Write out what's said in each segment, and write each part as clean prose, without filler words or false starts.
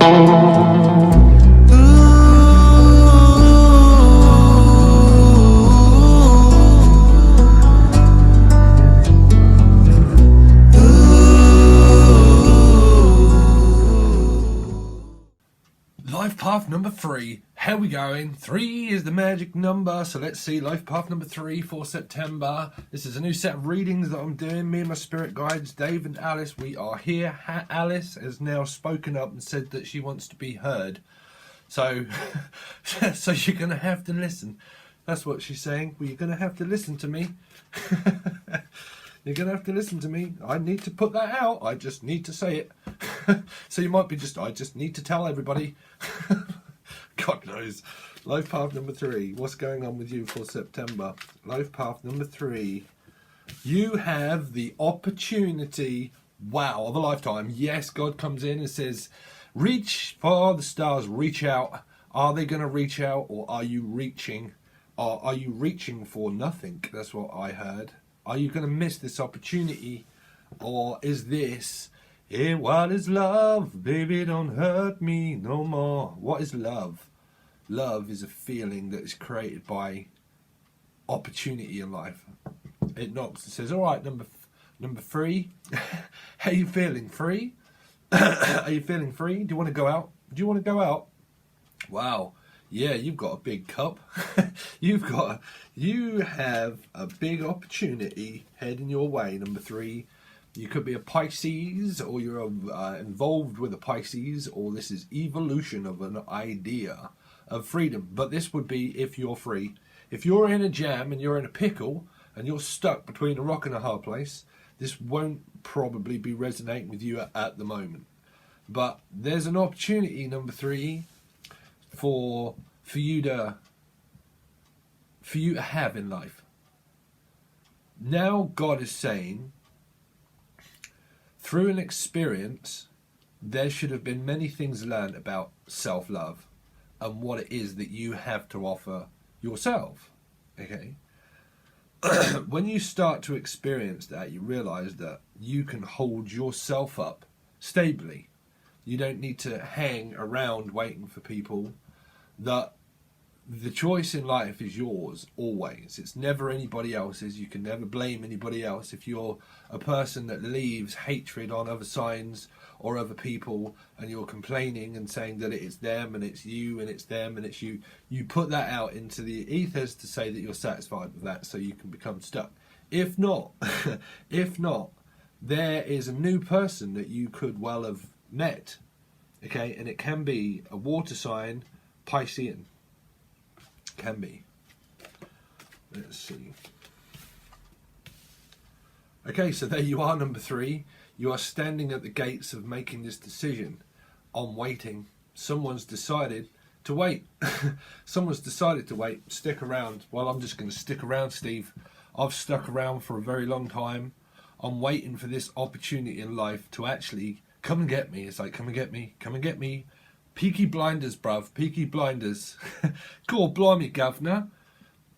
Life path number 3. How we going? 3 is the magic number. So let's see. Life path number 3 for September. This is a new set of readings that I'm doing. Me and my spirit guides, Dave and Alice, we are here. Alice has now spoken up and said that she wants to be heard. So, so you're going to have to listen. That's what she's saying. Well, you're going to have to listen to me. You're going to have to listen to me. I need to put that out. I just need to say it. So you might be I just need to tell everybody. God knows. Life path number 3. What's going on with you for September? Life path number 3. You have the opportunity, wow, of a lifetime. Yes, God comes in and says, reach for the stars, reach out. Are they going to reach out, or are you reaching? Or are you reaching for nothing? That's what I heard. Are you going to miss this opportunity? Or is this, what is love? Baby, don't hurt me no more. What is love? Love is a feeling that is created by opportunity in life. It knocks and says, all right, number 3, how you feeling? Free? Are you feeling free? Do you want to go out? Do you want to go out? Wow. Yeah, you've got a big cup. You have a big opportunity heading your way. Number 3, you could be a Pisces, or you're involved with a Pisces, or this is evolution of an idea of freedom. But this would be if you're free. If you're in a jam and you're in a pickle and you're stuck between a rock and a hard place, this won't probably be resonating with you at the moment. But there's an opportunity, number 3, for you to have in life. Now God is saying, through an experience, there should have been many things learned about self-love and what it is that you have to offer yourself. Okay? When you start to experience that, you realize that you can hold yourself up stably. You don't need to hang around waiting for people. That the choice in life is yours always. It's never anybody else's. You can never blame anybody else. If you're a person that leaves hatred on other signs or other people, and you're complaining and saying that it's them and it's you and it's them and it's you, you put that out into the ethers to say that you're satisfied with that, so you can become stuck. If not, there is a new person that you could well have met. Okay, and it can be a water sign, Piscean. Can be. Let's see. Okay, so there you are, number 3. You are standing at the gates of making this decision on waiting. Someone's decided to wait. Someone's decided to wait. Stick around. Well, I'm just going to stick around, Steve. I've stuck around for a very long time. I'm waiting for this opportunity in life to actually come and get me. It's like, come and get me. Come and get me. Peaky Blinders, bruv. Peaky Blinders. God blimey, governor.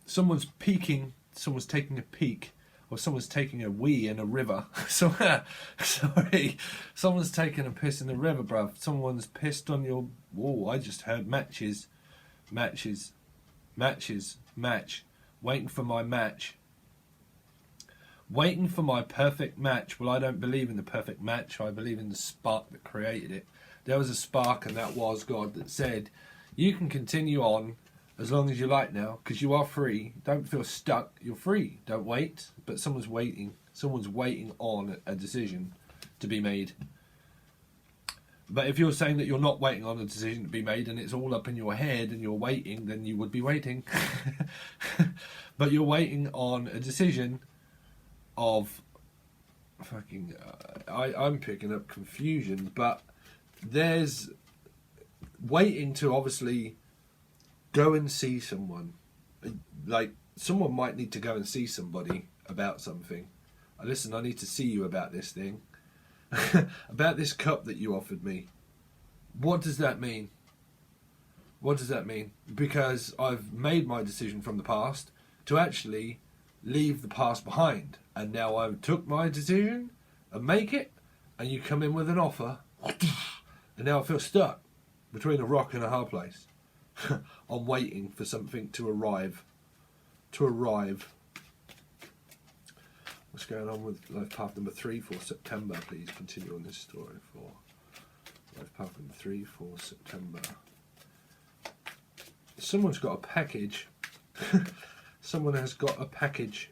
Someone's peeking. Someone's taking a peek. Or someone's taking a wee in a river. Sorry. Someone's taking a piss in the river, bruv. Someone's pissed on your... Whoa, I just heard matches. Matches. Matches. Match. Waiting for my match. Waiting for my perfect match. Well, I don't believe in the perfect match. I believe in the spark that created it. There was a spark, and that was God, that said, you can continue on as long as you like now, because you are free. Don't feel stuck. You're free. Don't wait. But someone's waiting. Someone's waiting on a decision to be made. But if you're saying that you're not waiting on a decision to be made and it's all up in your head and you're waiting, then you would be waiting. But you're waiting on a decision of fucking... I'm picking up confusion, but there's waiting to obviously go and see someone. Like, someone might need to go and see somebody about something. Listen, I need to see you about this thing. About this cup that you offered me. What does that mean? What does that mean? Because I've made my decision from the past to actually leave the past behind. And now I've took my decision and make it, and you come in with an offer. And now I feel stuck. between a rock and a hard place. I'm waiting for something to arrive. What's going on with life path number 3 for September? Please continue on this story for life path number 3 for September. Someone's got a package. Someone has got a package.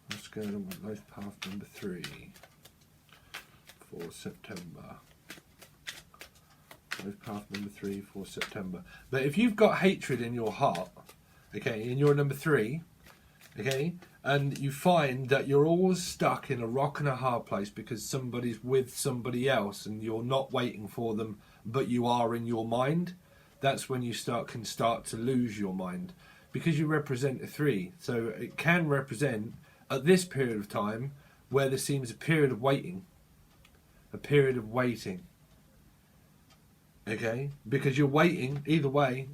What's going on with life path number 3 for September? Life path number 3 for September. But if you've got hatred in your heart, okay, and you're number 3, okay, and you find that you're always stuck in a rock and a hard place because somebody's with somebody else and you're not waiting for them, but you are in your mind, that's when you can start to lose your mind, because you represent a 3. So it can represent at this period of time where there seems a period of waiting, okay, because you're waiting either way.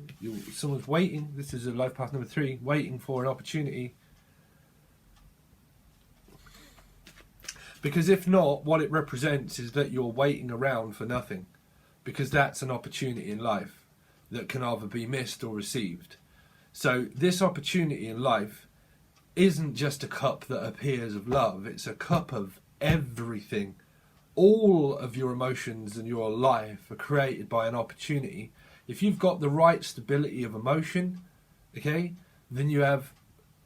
Someone's waiting. This is a life path number 3, waiting for an opportunity. Because if not, what it represents is that you're waiting around for nothing, because that's an opportunity in life that can either be missed or received. So this opportunity in life isn't just a cup that appears of love, it's a cup of everything. All of your emotions in your life are created by an opportunity. If you've got the right stability of emotion, okay, then you have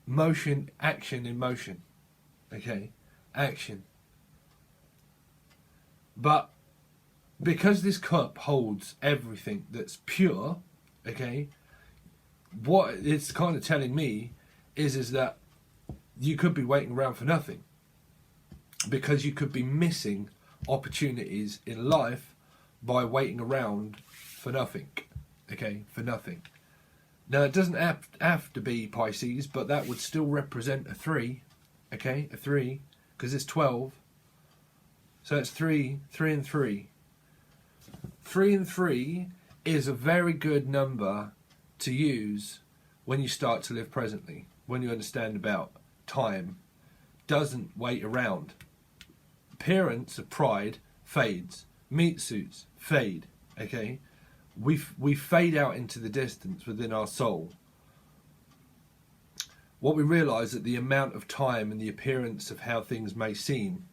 motion, action in motion, okay, action. But because this cup holds everything that's pure, okay, what it's kind of telling me is that you could be waiting around for nothing, because you could be missing opportunities in life by waiting around for nothing, okay, for nothing. Now it doesn't have to be Pisces, but that would still represent a 3, okay, a 3, because it's 12, so it's 3 and 3. 3 and 3 is a very good number to use when you start to live presently, when you understand about time. Doesn't wait around. Appearance of pride fades. Meat suits fade, okay? We fade out into the distance within our soul. What we realise that the amount of time and the appearance of how things may seem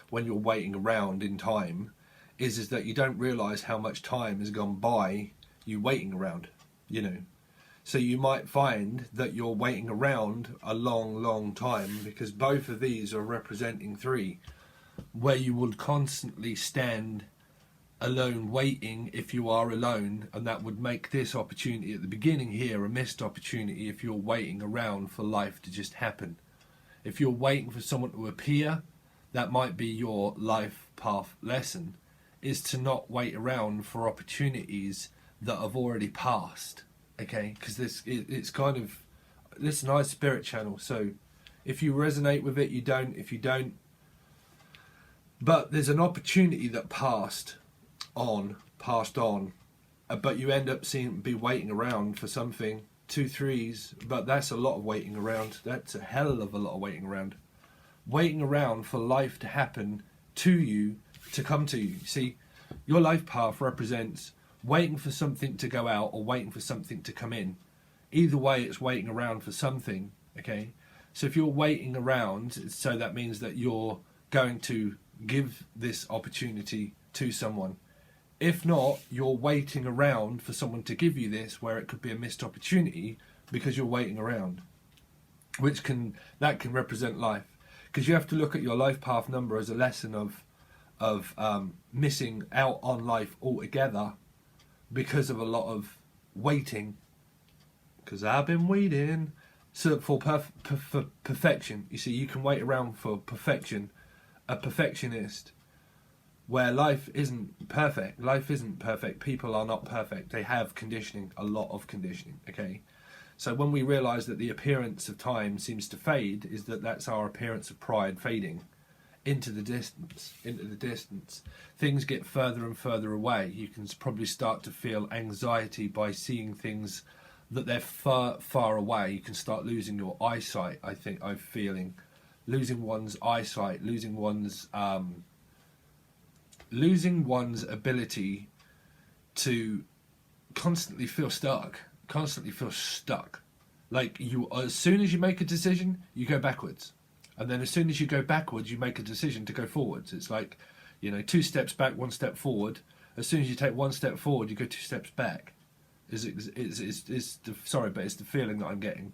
when you're waiting around in time is that you don't realise how much time has gone by you waiting around, you know. So you might find that you're waiting around a long time, because both of these are representing 3, where you would constantly stand alone waiting if you are alone, and that would make this opportunity at the beginning here a missed opportunity if you're waiting around for life to just happen. If you're waiting for someone to appear, that might be your life path lesson, is to not wait around for opportunities that have already passed, okay? Because it's kind of, this is a nice spirit channel, so if you resonate with it, you don't. If you don't, but there's an opportunity that passed on, but you end up be waiting around for something. 2 3s, but that's a lot of waiting around. That's a hell of a lot of waiting around. Waiting around for life to happen to you, to come to you. See, your life path represents waiting for something to go out or waiting for something to come in. Either way, it's waiting around for something, okay? So if you're waiting around, so that means that you're going to give this opportunity to someone. If not, you're waiting around for someone to give you this, where it could be a missed opportunity because you're waiting around, that can represent life. Because you have to look at your life path number as a lesson of missing out on life altogether because of a lot of waiting. Because I've been waiting for perfection. You see, you can wait around for perfection. A perfectionist, where life isn't perfect. Life isn't perfect. People are not perfect. They have conditioning, a lot of conditioning, okay? So when we realise that the appearance of time seems to fade, is that's our appearance of pride fading into the distance, Things get further and further away. You can probably start to feel anxiety by seeing things that they're far away. You can start losing your eyesight, I'm feeling. Losing one's eyesight, losing one's ability to constantly feel stuck. Like as soon as you make a decision, you go backwards. And then as soon as you go backwards, you make a decision to go forwards. It's like, 2 steps back, 1 step forward. As soon as you take 1 step forward, you go 2 steps back. It's the feeling that I'm getting.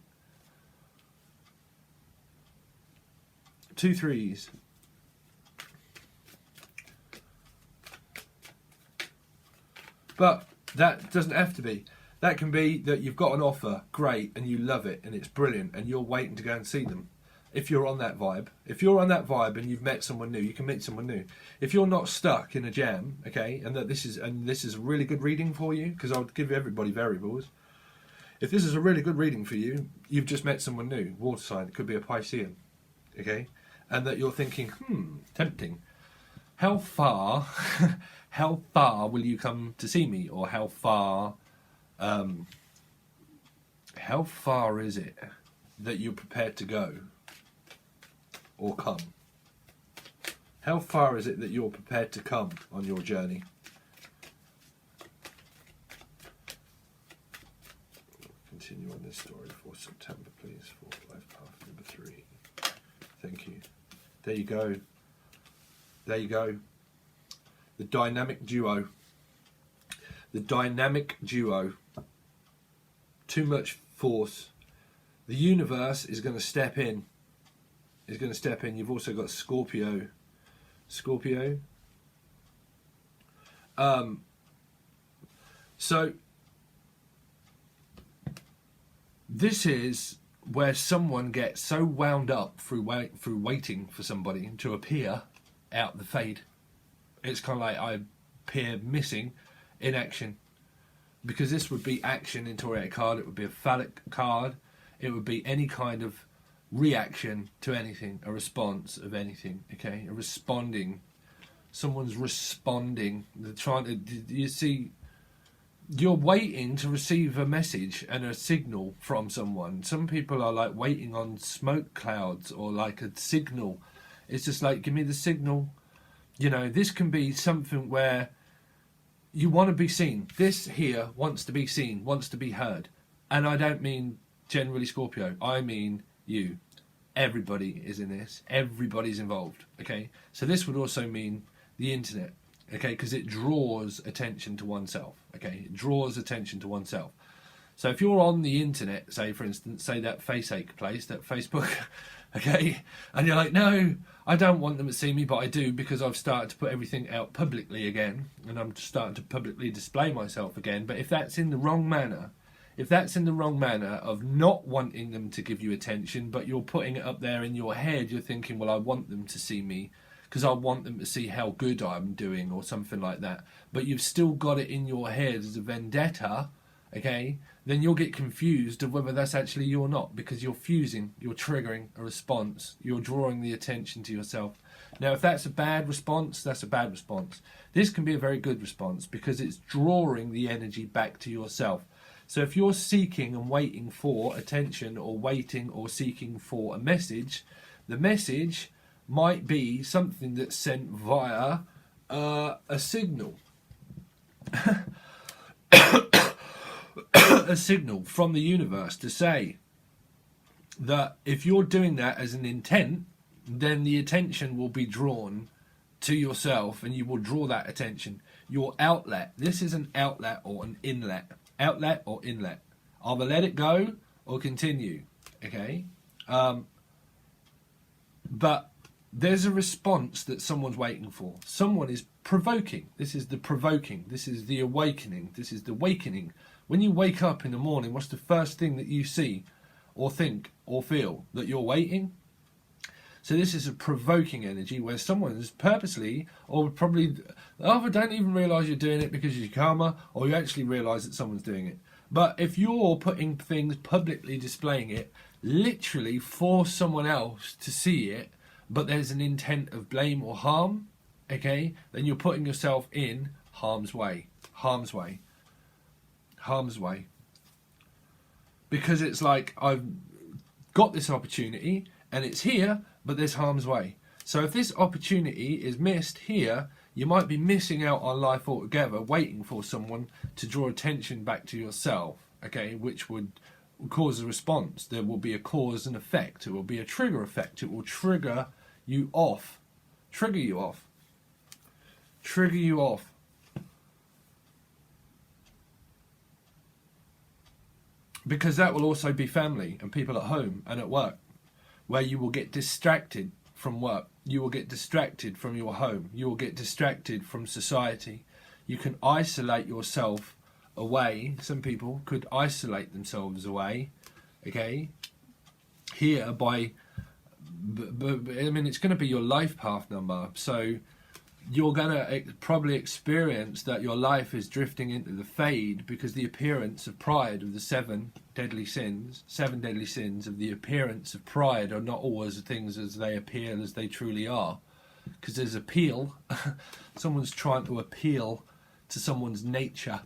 2 3s. But that doesn't have to be. That can be that you've got an offer, great, and you love it, and it's brilliant, and you're waiting to go and see them. If you're on that vibe. If you're on that vibe and you've met someone new, you can meet someone new. If you're not stuck in a jam, okay, and this is a really good reading for you, because I'll give everybody variables. If this is a really good reading for you, you've just met someone new, water sign, it could be a Piscean, okay, and that you're thinking, tempting. How far will you come to see me, or how far is it that you're prepared to go or come? How far is it that you're prepared to come on your journey? Continue on this story for September, please, for life path number 3. Thank you. There you go. There you go. The dynamic duo. The dynamic duo. Too much force. The universe is going to step in. You've also got Scorpio. So this is where someone gets so wound up through waiting for somebody to appear out the fade. It's kind of like I appear missing in action, because this would be action in Toreador card. It would be a phallic card. It would be any kind of reaction to anything, a response of anything, okay? Someone's responding. They're trying to, you see, you're waiting to receive a message and a signal from someone. Some people are like waiting on smoke clouds or like a signal. It's just like, give me the signal. This can be something where you want to be seen. This here wants to be seen, wants to be heard. And I don't mean generally Scorpio. I mean you. Everybody is in this. Everybody's involved. Okay. So this would also mean the internet. Okay, because it draws attention to oneself. Okay, it draws attention to oneself. So if you're on the internet, say for instance, say that faceache place, that Facebook, okay, and you're like, no, I don't want them to see me, but I do, because I've started to put everything out publicly again, and I'm starting to publicly display myself again. But if that's in the wrong manner, of not wanting them to give you attention, but you're putting it up there in your head, you're thinking, well, I want them to see me because I want them to see how good I'm doing or something like that. But you've still got it in your head as a vendetta, okay? Then you'll get confused of whether that's actually you or not, because you're fusing, you're triggering a response, you're drawing the attention to yourself. Now, if that's a bad response, that's a bad response. This can be a very good response because it's drawing the energy back to yourself. So if you're seeking and waiting for attention, or waiting or seeking for a message, the message might be something that's sent via a signal. A signal from the universe to say that if you're doing that as an intent, then the attention will be drawn to yourself and you will draw that attention. Your outlet. This is an outlet or an inlet. Outlet or inlet. Either let it go or continue. Okay? But there's a response that someone's waiting for. Someone is provoking. This is the provoking. This is the awakening. This is the awakening. When you wake up in the morning, what's the first thing that you see or think or feel? That you're waiting? So this is a provoking energy where someone is purposely, or probably, either don't even realise you're doing it because you're karma, or you actually realise that someone's doing it. But if you're putting things, publicly displaying it, literally for someone else to see it, but there's an intent of blame or harm, okay, then you're putting yourself in harm's way. Harm's way. Harm's way. Because it's like, I've got this opportunity, and it's here, but there's harm's way. So if this opportunity is missed here, You might be missing out on life altogether, waiting for someone to draw attention back to yourself, okay, which would cause a response. There will be a cause and effect. It will be a trigger effect. It will trigger you off. Trigger you off. Trigger you off. Because that will also be family and people at home and at work, where you will get distracted from work. You will get distracted from your home. You will get distracted from society. You can isolate yourself away. Some people could isolate themselves away, okay, here by, I mean, it's going to be your life path number. So you're going to probably experience that your life is drifting into the fade, because the appearance of pride of the seven deadly sins of the appearance of pride are not always things as they appear, as they truly are. Because there's appeal. Someone's trying to appeal to someone's nature,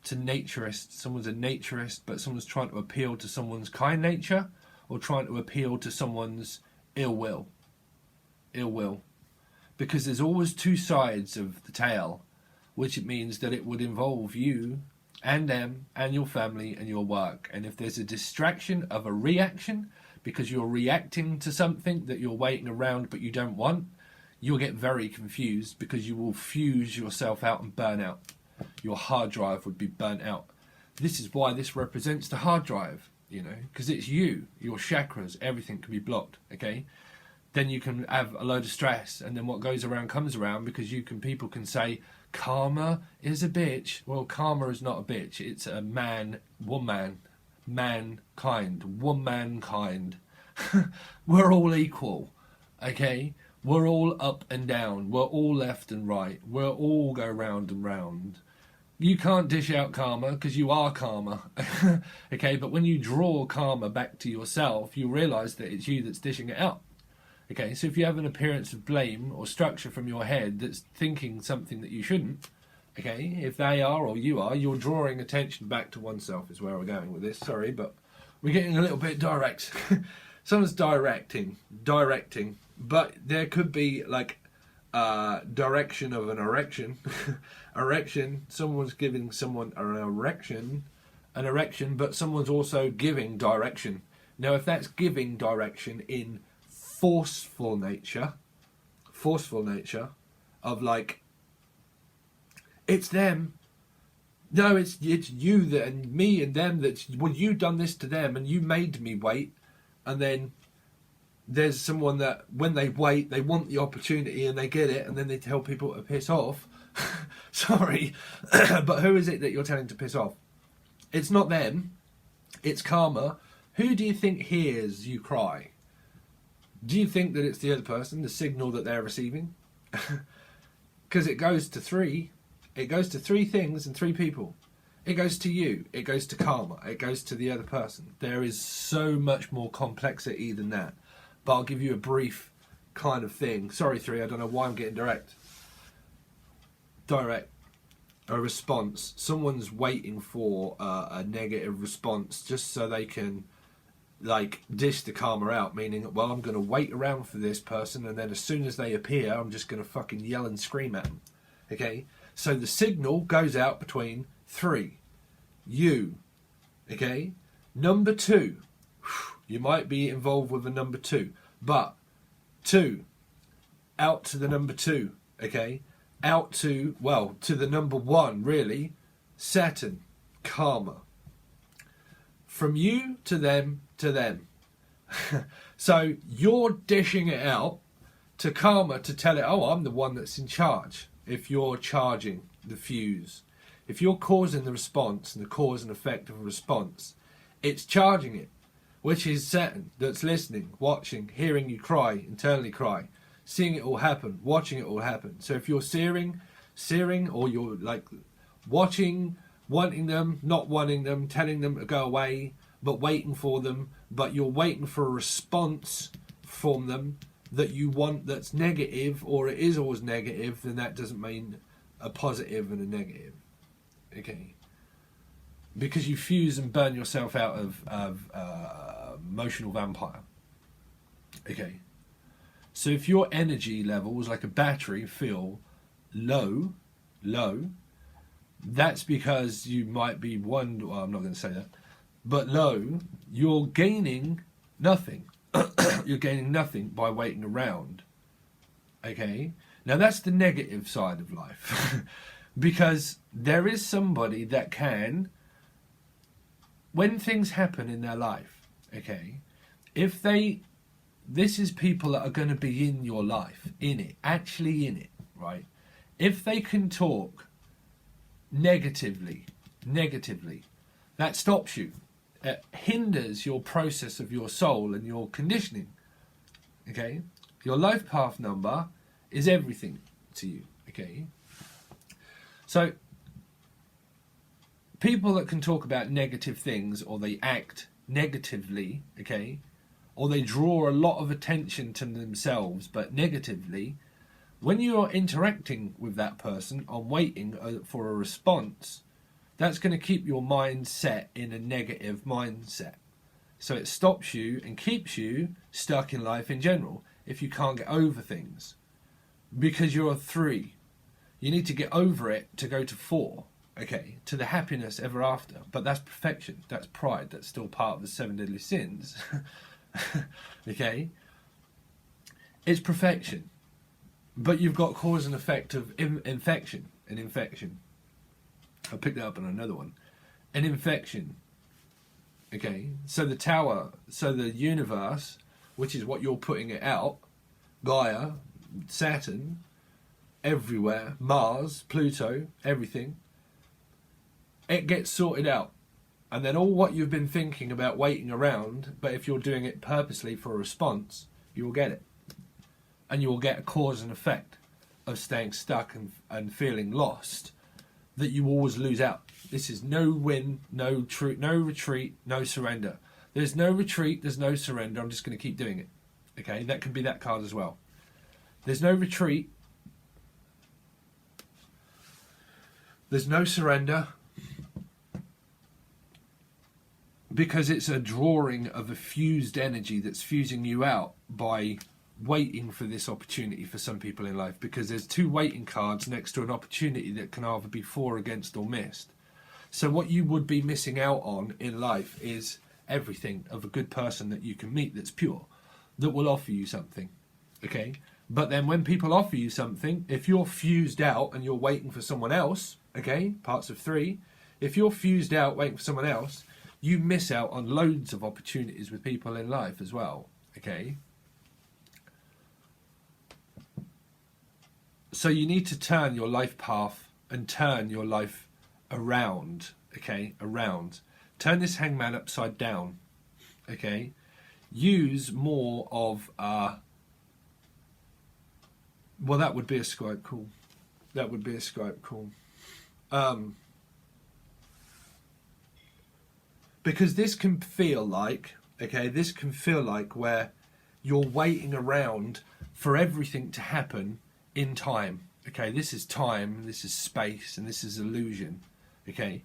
to naturist. Someone's a naturist, but someone's trying to appeal to someone's kind nature, or trying to appeal to someone's ill will. Ill will. Because there's always two sides of the tail, which it means that it would involve you and them and your family and your work. And if there's a distraction of a reaction, because you're reacting to something that you're waiting around but you don't want, you'll get very confused, because you will fuse yourself out and burn out. Your hard drive would be burnt out. This is why this represents the hard drive, you know, because it's you, your chakras, everything can be blocked, okay? Then you can have a load of stress, and then what goes around comes around, because people can say karma is a bitch. Well, karma is not a bitch. It's a womankind. We're all equal, okay? We're all up and down. We're all left and right. We'll all go round and round. You can't dish out karma, because you are karma, okay? But when you draw karma back to yourself, you realise that it's you that's dishing it out. Okay, so if you have an appearance of blame or structure from your head that's thinking something that you shouldn't, okay, if they are or you are, you're drawing attention back to oneself is where we're going with this. Sorry, but we're getting a little bit direct. Someone's directing, but there could be like direction of an erection. Erection, someone's giving someone an erection, but someone's also giving direction. Now, if that's giving direction in forceful nature of like, it's them, no, it's you that, and me and them, that, well, you done this to them and you made me wait. And then there's someone that when they wait, they want the opportunity and they get it, and then they tell people to piss off. Sorry, but who is it that you're telling to piss off? It's not them, it's karma. Who do you think hears you cry? Do you think that it's the other person, the signal that they're receiving? Because it goes to three. It goes to three things and three people. It goes to you. It goes to karma. It goes to the other person. There is so much more complexity than that. But I'll give you a brief kind of thing. Sorry, three, I don't know why I'm getting direct. Direct. A response. Someone's waiting for a negative response just so they can like dish the karma out, meaning, well, I'm going to wait around for this person, and then as soon as they appear, I'm just going to fucking yell and scream at them. Okay, so the signal goes out between three. You, okay, number two. You might be involved with a number two, but two, out to the number two, okay, out to, well, to the number one, really, Saturn, karma. From you to them to them. So you're dishing it out to karma to tell it, oh, I'm the one that's in charge. If you're charging the fuse, if you're causing the response and the cause and effect of a response, it's charging it, which is Saturn that's listening, watching, hearing you cry, internally cry, seeing it all happen, watching it all happen. So if you're searing, or you're like watching, wanting them, not wanting them, telling them to go away, but waiting for them, but you're waiting for a response from them that you want that's negative, or it is always negative, then that doesn't mean a positive and a negative. Okay? Because you fuse and burn yourself out of emotional vampire. Okay? So if your energy levels, like a battery, feel low, that's because you might be one, well, I'm not going to say that, but low, you're gaining nothing. You're gaining nothing by waiting around. Okay? Now that's the negative side of life. Because there is somebody that can, when things happen in their life, okay, this is people that are going to be in your life, in it, actually in it, right? If they can talk negatively, that stops you. It hinders your process of your soul and your conditioning. Okay? Your life path number is everything to you. Okay? So, people that can talk about negative things, or they act negatively, okay, or they draw a lot of attention to themselves, but negatively, when you are interacting with that person on waiting for a response, that's going to keep your mind set in a negative mindset. So it stops you and keeps you stuck in life in general if you can't get over things. Because you're a 3. You need to get over it to go to 4, okay, to the happiness ever after. But that's perfection, that's pride, that's still part of the 7 deadly sins. Okay? It's perfection. But you've got cause and effect of infection. An infection. I picked that up on another one. An infection. Okay? So the tower, so the universe, which is what you're putting it out, Gaia, Saturn, everywhere, Mars, Pluto, everything, it gets sorted out. And then all what you've been thinking about waiting around, but if you're doing it purposely for a response, you will get it. And you will get a cause and effect of staying stuck and feeling lost, that you always lose out. This is no win, no retreat, no surrender. There's no retreat, there's no surrender. I'm just going to keep doing it. Okay, that can be that card as well. There's no retreat. There's no surrender. Because it's a drawing of a fused energy that's fusing you out by waiting for this opportunity for some people in life. Because there's 2 waiting cards next to an opportunity that can either be for, against, or missed. So what you would be missing out on in life is everything of a good person that you can meet that's pure, that will offer you something. Okay? But then when people offer you something, if you're fused out and you're waiting for someone else, okay, parts of 3, if you're fused out waiting for someone else, you miss out on loads of opportunities with people in life as well, okay? So you need to turn your life path and turn your life around, okay, around. Turn this hangman upside down, okay? Use more of, well, that would be a SKYPE call. That would be a SKYPE call. Because this can feel like, okay, this can feel like where you're waiting around for everything to happen in time. Okay, this is time, this is space, and this is illusion. Okay,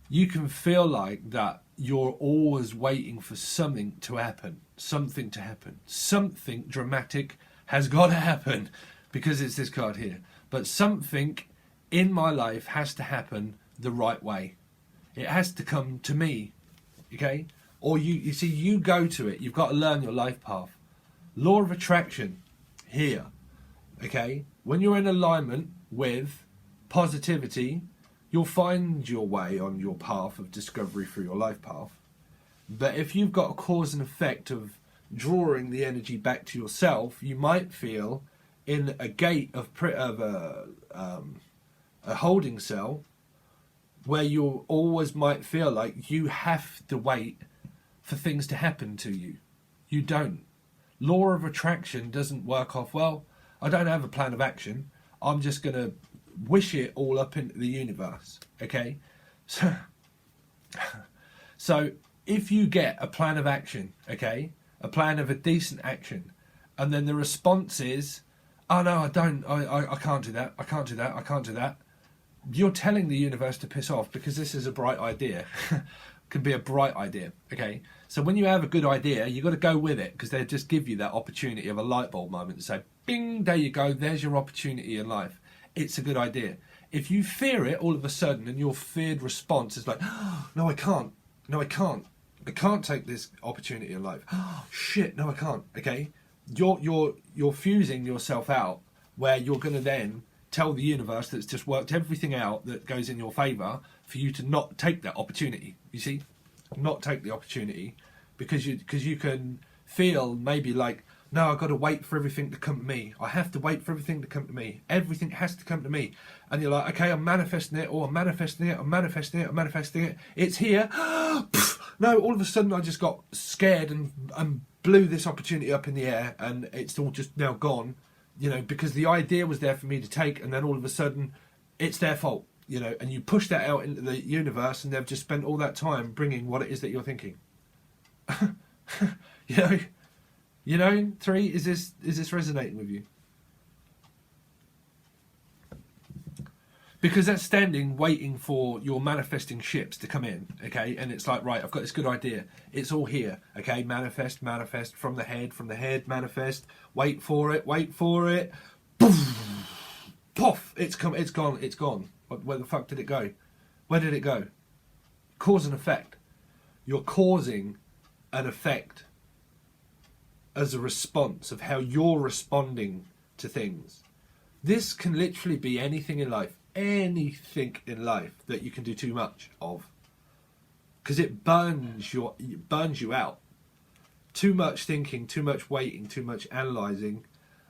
you can feel like that you're always waiting for something to happen. Something to happen. Something dramatic has got to happen, because it's this card here. But something in my life has to happen the right way. It has to come to me, okay? Or you see, you go to it. You've got to learn your life path. Law of attraction, here, okay? When you're in alignment with positivity, you'll find your way on your path of discovery through your life path. But if you've got a cause and effect of drawing the energy back to yourself, you might feel in a gate of a holding cell, where you always might feel like you have to wait for things to happen to you. You don't. Law of attraction doesn't work off, well, I don't have a plan of action. I'm just going to wish it all up into the universe. Okay? So if you get a plan of action, okay, a plan of a decent action, and then the response is, oh no, I can't do that, I can't do that, I can't do that, you're telling the universe to piss off, because this is a bright idea. Can be a bright idea, okay? So when you have a good idea, you've got to go with it, because they just give you that opportunity of a light bulb moment to say, bing, there you go, there's your opportunity in life. it's a good idea. If you fear it all of a sudden and your feared response is like, oh, no, I can't. No, I can't. I can't take this opportunity in life. Oh, shit, no, I can't. Okay? You're fusing yourself out where you're going to then tell the universe that's just worked everything out that goes in your favour for you to not take that opportunity. You see? Not take the opportunity because you can feel maybe like, no, I've got to wait for everything to come to me. I have to wait for everything to come to me. Everything has to come to me. And you're like, okay, I'm manifesting it, or I'm manifesting it, I'm manifesting it, I'm manifesting it. It's here. No, all of a sudden I just got scared and blew this opportunity up in the air, and it's all just now gone, you know, because the idea was there for me to take, and then all of a sudden it's their fault, you know, and you push that out into the universe, and they've just spent all that time bringing what it is that you're thinking. You know, 3, is this resonating with you? Because that's standing waiting for your manifesting ships to come in, okay? And it's like, right, I've got this good idea. It's all here, okay? Manifest from the head, manifest. Wait for it. Poof! Puff! It's gone. Where the fuck did it go? Where did it go? Cause and effect. You're causing an effect as a response of how you're responding to things. This can literally be anything in life. Anything in life that you can do too much of, because it burns you out. Too much thinking, too much waiting, too much analysing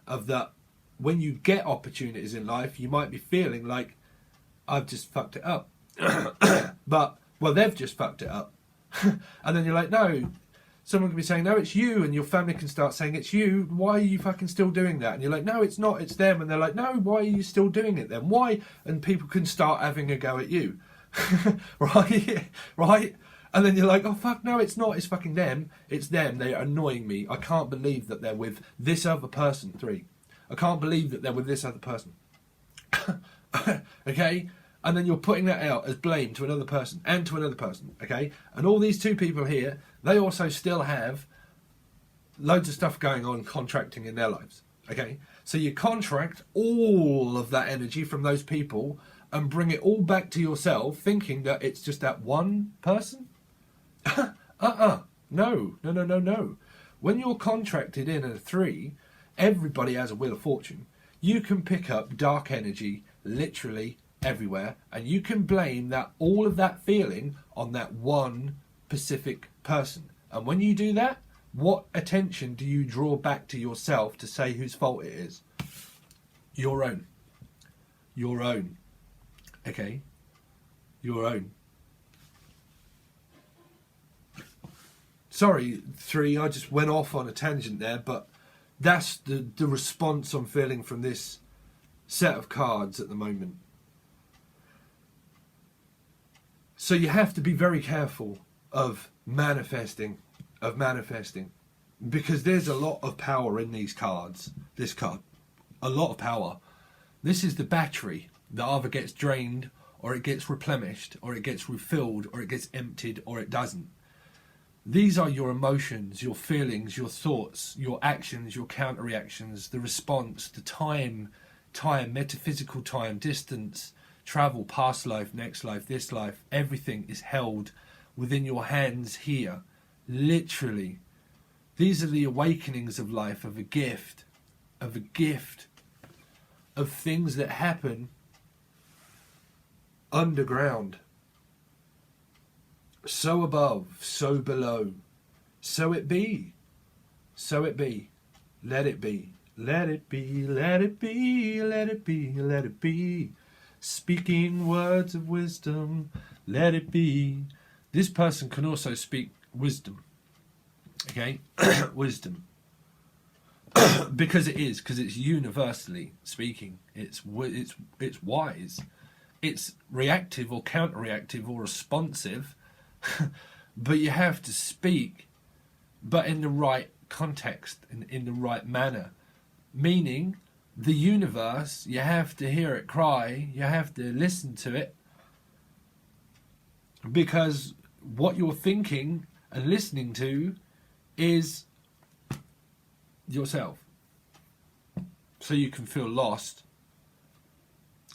of that. When you get opportunities in life, you might be feeling like, I've just fucked it up. But, well, they've just fucked it up. And then you're like, no, someone can be saying, no, it's you, and your family can start saying, it's you, why are you fucking still doing that? And you're like, no, it's not, it's them. And they're like, no, why are you still doing it then? Why? And people can start having a go at you. Right? And then you're like, oh, fuck, no, it's not, it's fucking them. It's them, they're annoying me. I can't believe that they're with this other person. 3. I can't believe that they're with this other person. Okay? And then you're putting that out as blame to another person and to another person, okay? And all these 2 people here, they also still have loads of stuff going on, contracting in their lives, okay? So you contract all of that energy from those people and bring it all back to yourself, thinking that it's just that one person? No. When you're contracted in a 3, everybody has a wheel of fortune. You can pick up dark energy literally everywhere, and you can blame that all of that feeling on that one specific person. And when you do that, what attention do you draw back to yourself to say whose fault it is? Your own. Okay? Your own. Sorry, 3, I just went off on a tangent there, but that's the response I'm feeling from this set of cards at the moment. So you have to be very careful of manifesting, because there's a lot of power in these cards. This card, a lot of power. This is the battery that either gets drained, or it gets replenished, or it gets refilled, or it gets emptied, or it doesn't. These are your emotions, your feelings, your thoughts, your actions, your counter-reactions, the response, the time, metaphysical time, distance, travel, past life, next life, this life. Everything is held within your hands here. Literally. These are the awakenings of life, of a gift, of things that happen underground. So above, so below. So it be. So it be. Let it be. Let it be, let it be, let it be, let it be. Speaking words of wisdom, let it be. This person can also speak wisdom. Okay? Wisdom. Because it's universally speaking. It's wise. It's reactive or counter-reactive or responsive. But you have to speak, but in the right context, in the right manner. Meaning, the universe, you have to hear it cry, you have to listen to it, because what you're thinking and listening to is yourself. So you can feel lost,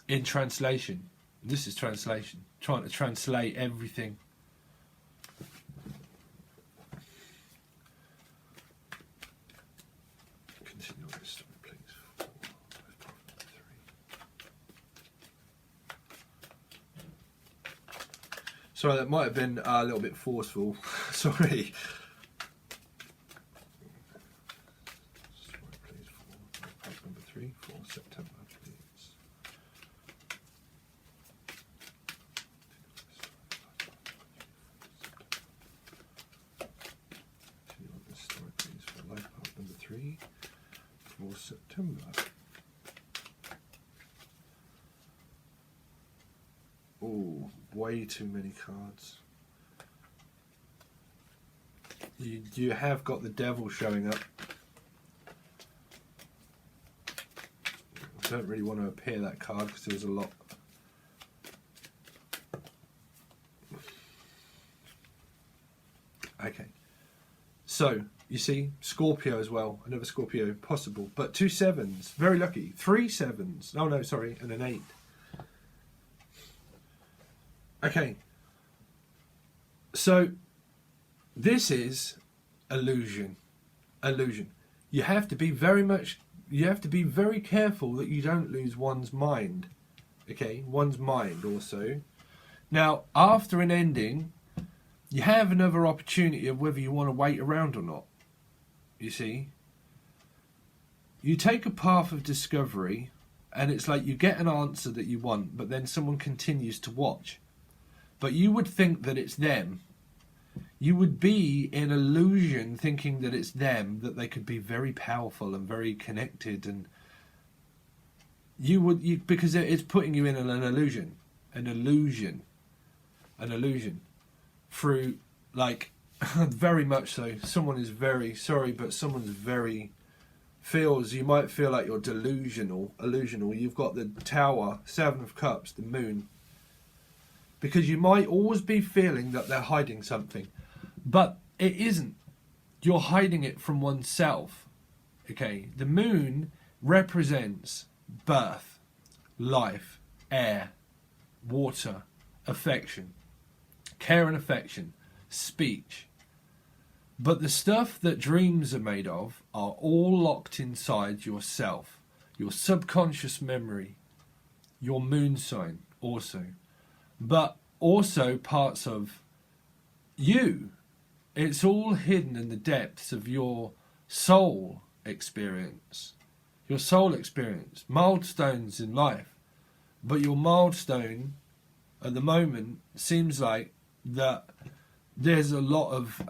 in translation. This is translation. Trying to translate everything. Continue on this story, please. Sorry, that might have been a little bit forceful. Sorry. Number 3 for September, please. Continue on this story, please, for life path number 3 for September. Oh, way too many cards. You have got the devil showing up. I don't really want to appear that card because there's a lot. Okay. So, you see, Scorpio as well. Another Scorpio, possible. But 2 sevens, very lucky. 3 sevens. Oh no, sorry, and an 8. Okay. So, this is illusion. Illusion. You have to be very careful that you don't lose one's mind. Okay, one's mind also. Now, after an ending, you have another opportunity of whether you want to wait around or not. You see? You take a path of discovery, and it's like you get an answer that you want, but then someone continues to watch. But you would think that it's them. You would be in illusion thinking that it's them, that they could be very powerful and very connected, and because it's putting you in an illusion through, like, very much so. Someone is very sorry, but someone's very you might feel like you're illusional. You've got the Tower, 7 of Cups, the Moon, because you might always be feeling that they're hiding something. But it isn't. You're hiding it from oneself. Okay? The moon represents birth, life, air, water, affection, care and affection, speech. But the stuff that dreams are made of are all locked inside yourself. Your subconscious memory, your moon sign also. But also parts of you. It's all hidden in the depths of your soul experience. Your soul experience. Milestones in life. But your milestone at the moment seems like that there's a lot of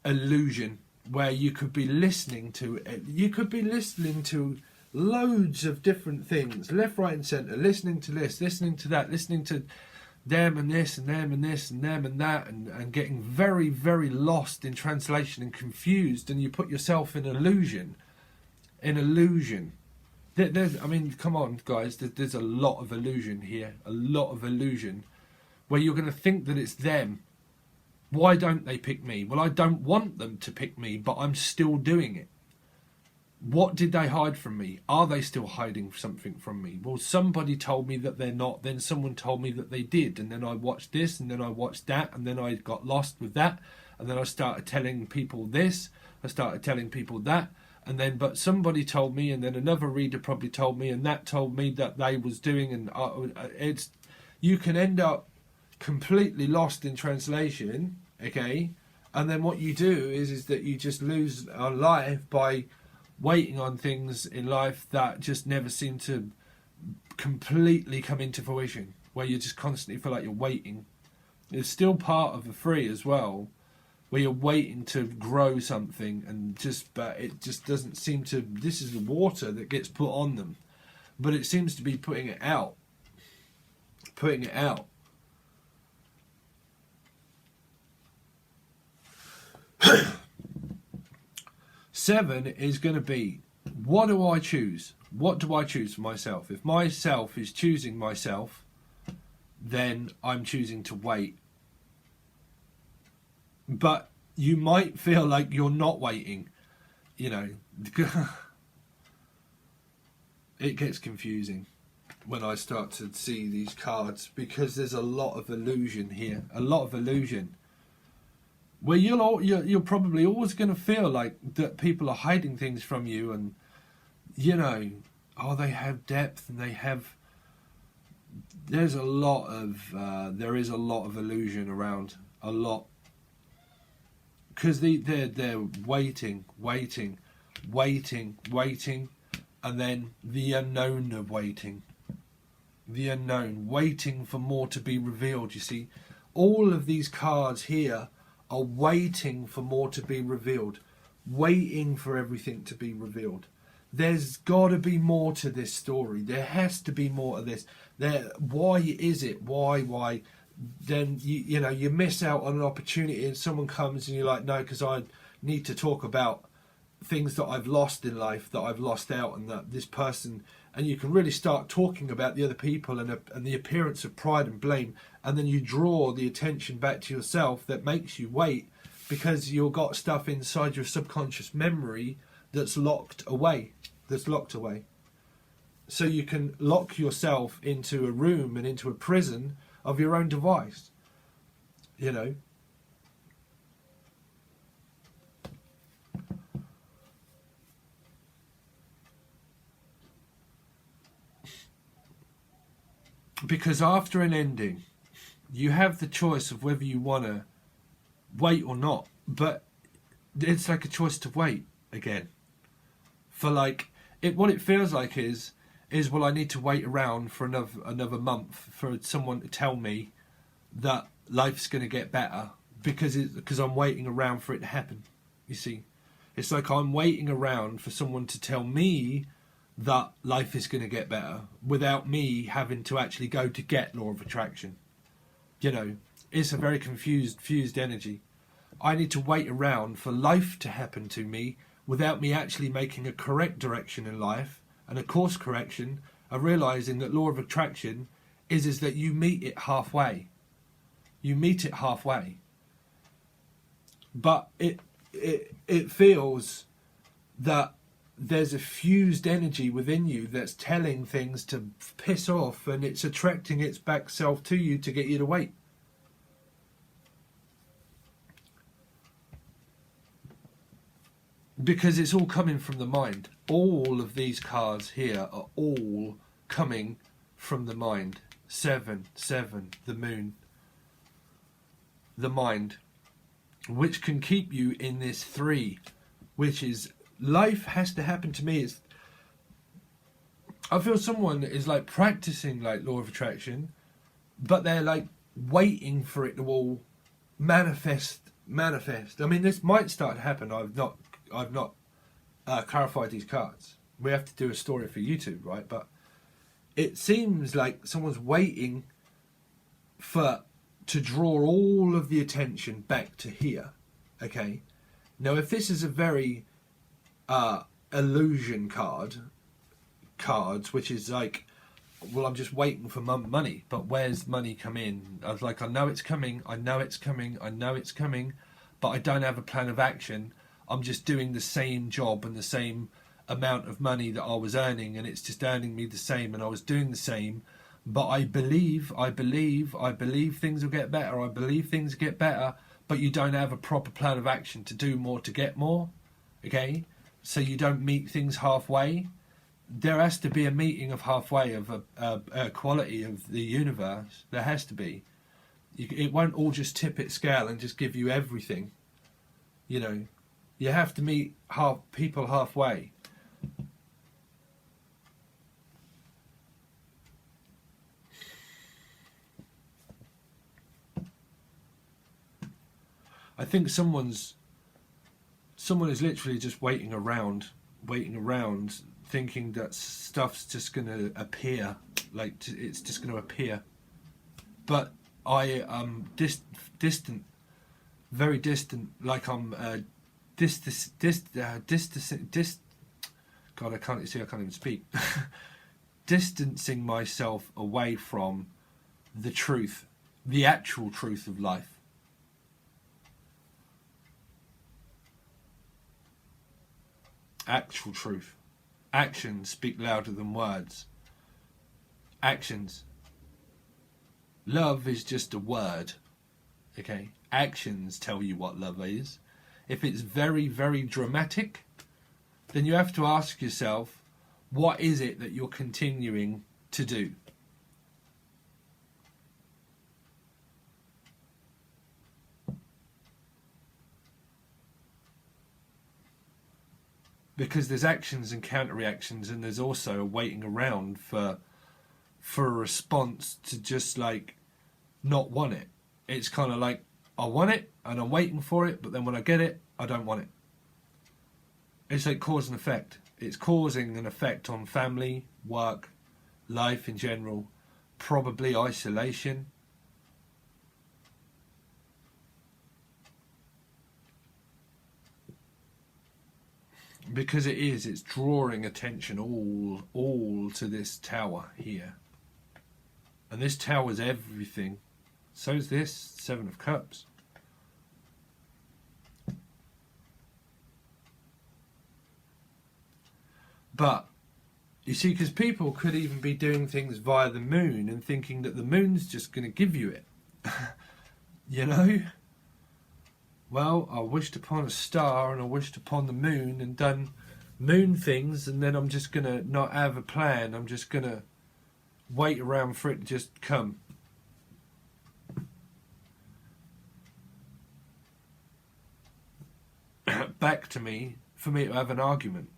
illusion where you could be listening to loads of different things, left, right and centre, listening to this, listening to that, listening to them and this and them and this and them and that, and getting very, very lost in translation and confused, and you put yourself in illusion. I mean, come on, guys, there's a lot of illusion here, a lot of illusion, where you're going to think that it's them. Why don't they pick me? Well, I don't want them to pick me, but I'm still doing it. What did they hide from me? Are they still hiding something from me? Well, somebody told me that they're not. Then someone told me that they did. And then I watched this, and then I watched that, and then I got lost with that. And then I started telling people this. I started telling people that. And then, but somebody told me, and then another reader probably told me, and that told me that they was doing. And you can end up completely lost in translation, okay? And then what you do is that you just lose on life by waiting on things in life that just never seem to completely come into fruition, where you just constantly feel like you're waiting. It's still part of the 3 as well, where you're waiting to grow something, but it just doesn't seem to. This is the water that gets put on them, but it seems to be putting it out. 7 is going to be, what do I choose? What do I choose for myself? If myself is choosing myself, then I'm choosing to wait. But you might feel like you're not waiting. You know, it gets confusing. when I start to see these cards, because there's a lot of illusion here, a lot of illusion. Where you're probably always going to feel like that people are hiding things from you, and you know, oh, they have depth and they have. There's a lot of there is a lot of illusion around, a lot, because they're waiting, and then the unknown of waiting, the unknown, waiting for more to be revealed. You see, all of these cards here are waiting for more to be revealed, waiting for everything to be revealed. There's got to be more to this story. There has to be more to this. Why is it? Why? Then you know, you miss out on an opportunity, and someone comes and you're like, no, because I need to talk about things that I've lost in life, that I've lost out, and that this person, and you can really start talking about the other people and the appearance of pride and blame, and then you draw the attention back to yourself that makes you wait, because you've got stuff inside your subconscious memory that's locked away. So you can lock yourself into a room and into a prison of your own device, you know. Because after an ending, you have the choice of whether you want to wait or not, but it's like a choice to wait again. For like, what it feels like is well, I need to wait around for another month for someone to tell me that life's going to get better, because I'm waiting around for it to happen. You see, it's like I'm waiting around for someone to tell me that life is going to get better without me having to actually go to get law of attraction. You know, it's a very fused energy. I need to wait around for life to happen to me without me actually making a correct direction in life and a course correction, of realizing that law of attraction is that you meet it halfway. You meet it halfway. But it feels that there's a fused energy within you that's telling things to piss off, and it's attracting its back self to you to get you to wait. Because it's all coming from the mind. All of these cards here are all coming from the mind. 7, the moon. The mind. Which can keep you in this 3. Which is, life has to happen to me. I feel someone is like practicing like law of attraction, but they're like waiting for it to all manifest. I mean, this might start to happen. I've not clarified these cards. We have to do a story for YouTube, right? But it seems like someone's waiting to draw all of the attention back to here. Okay. Now, if this is a very illusion cards, which is like, well, I'm just waiting for money, but where's money come in? I was like, I know it's coming, but I don't have a plan of action. I'm just doing the same job and the same amount of money that I was earning, and it's just earning me the same, and I was doing the same. But I believe things will get better. I believe things get better, but you don't have a proper plan of action to do more, to get more. Okay? So you don't meet things halfway. There has to be a meeting of halfway of a quality of the universe. There has to be. It won't all just tip its scale and just give you everything. You know, you have to meet people halfway. I think someone is literally just waiting around, thinking that stuff's just going to appear, like it's just going to appear. But I am distant, very distant, like I'm God, I can't even speak. Distancing myself away from the truth, the actual truth of life. Actual truth. Actions speak louder than words. actions. Love is just a word, okay? Actions tell you what love is. If it's very, very dramatic, then you have to ask yourself, what is it that you're continuing to do? Because there's actions and counter-reactions, and there's also a waiting around for a response to just like not want it. It's kind of like, I want it and I'm waiting for it, but then when I get it, I don't want it. It's like cause and effect. It's causing an effect on family, work, life in general, probably isolation. Because it's drawing attention all to this tower here. And this tower is everything. So is this Seven of Cups. But, you see, because people could even be doing things via the moon and thinking that the moon's just going to give you it. You know? Well, I wished upon a star and I wished upon the moon and done moon things, and then I'm just going to not have a plan. I'm just going to wait around for it to just come. Back to me for me to have an argument.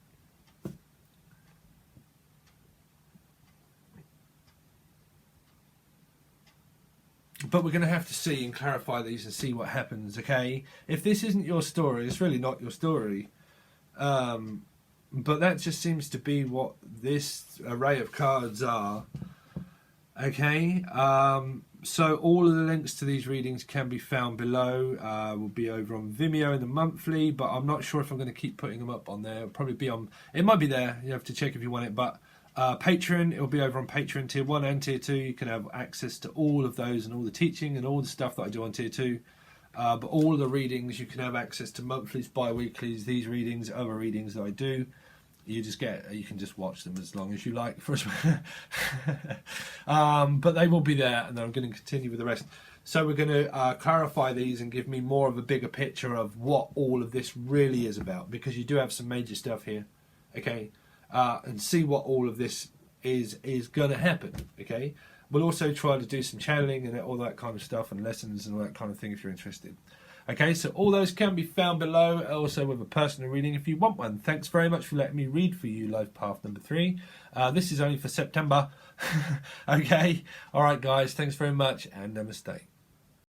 But we're going to have to see and clarify these and see what happens, okay? If this isn't your story, it's really not your story. But that just seems to be what this array of cards are, okay? So all of the links to these readings can be found below. Will be over on Vimeo in the monthly, but I'm not sure if I'm going to keep putting them up on there. It'll probably be on... It might be there. You have to check if you want it, but... Patreon, it'll be over on Patreon Tier 1 and Tier 2. You can have access to all of those and all the teaching and all the stuff that I do on Tier 2. But all of the readings, you can have access to monthlies, bi-weeklies, these readings, other readings that I do. You can just watch them as long as you like. But they will be there, and I'm going to continue with the rest. So we're going to clarify these and give me more of a bigger picture of what all of this really is about, because you do have some major stuff here, okay? And see what all of this is going to happen, okay? We'll also try to do some channeling and all that kind of stuff and lessons and all that kind of thing if you're interested. Okay, so all those can be found below, also with a personal reading if you want one. Thanks very much for letting me read for you Life Path number 3. This is only for September. Okay, all right, guys, thanks very much and namaste.